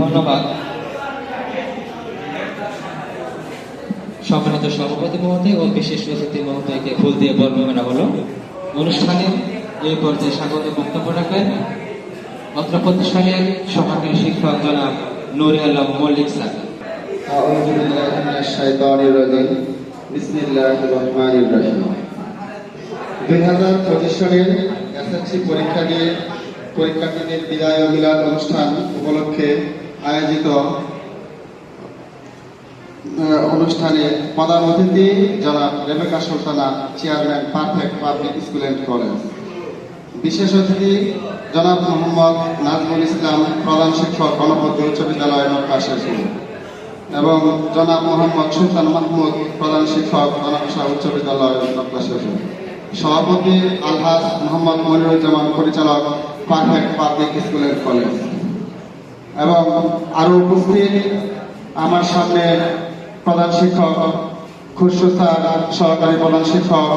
ধন্যবাদ। সম্মানিত সভাপতি মহোদয় ও বিশেষ অতিথি মহোদয়কে ফুল দিয়ে বরণ হলো। অনুষ্ঠানে এই পর্যায়ে স্বাগত বক্তব্য রাখেন অত্র প্রতিষ্ঠানের সহকারী শিক্ষক জনাব নুরে আলম মল্লিক স্যার। আউযু বিল্লাহি মিনাশ শাইতানির রাজিম। বিসমিল্লাহির রহমানির রহিম। 2025 সালের এসএসসি পরীক্ষা দিয়ে পরীক্ষার্থীদের বিদায় ও মিলাদ অনুষ্ঠান উপলক্ষে আয়োজিত অনুষ্ঠানে প্রধান অতিথি জনাব Rebeka Sultana, chairman, perfect public school and college. বিশেষ অতিথি জনাব মোহাম্মদ নাজমুল ইসলাম, প্রধান শিক্ষক, গণপতি উচ্চ বিদ্যালয় নকশা শেরপুর, এবং জনাব মোহাম্মদ সুলতান মাহমুদ, প্রধান শিক্ষক, গণশা উচ্চ বিদ্যালয় নকশা শেরপুর। সভাপতি আলহাজ মোহাম্মদ মনিরুজ্জামান, পরিচালক, perfect public school and college. এবং আরো উপস্থিত আমার সামনে প্রধান শিক্ষক খুরশিদ স্যার, সহকারী প্রধান শিক্ষক,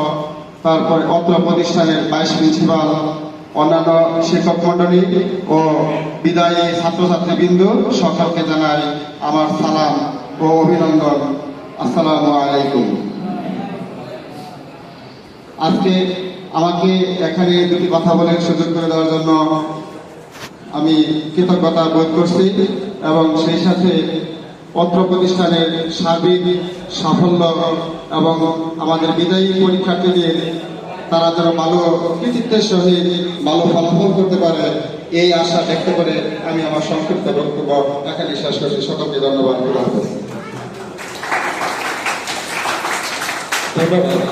তারপরে অত্র প্রতিষ্ঠানের ভাইস প্রিন্সিপাল, অন্যান্য শিক্ষক মন্ডলী ও বিদায়ী ছাত্রছাত্রীবৃন্দ, সকলকে জানাই আমার সালাম ও অভিনন্দন। আসসালামু আলাইকুম। আজকে আমাকে এখানে দুটি কথা বলার সুযোগ করে দেওয়ার জন্য আমি কৃতজ্ঞতা বোধ করছি, এবং সেই সাথে অত্র প্রতিষ্ঠানের সার্বিক সাফল্য এবং আমাদের বিদায়ী পরীক্ষার্থীদের তারা যেন ভালো কৃতিত্বের সহিত ভালো ফলাফল করতে পারে, এই আশা ব্যক্ত করে আমি আমার সংক্ষিপ্ত বক্তব্য এখানে শেষ করছি। সকলকে ধন্যবাদ।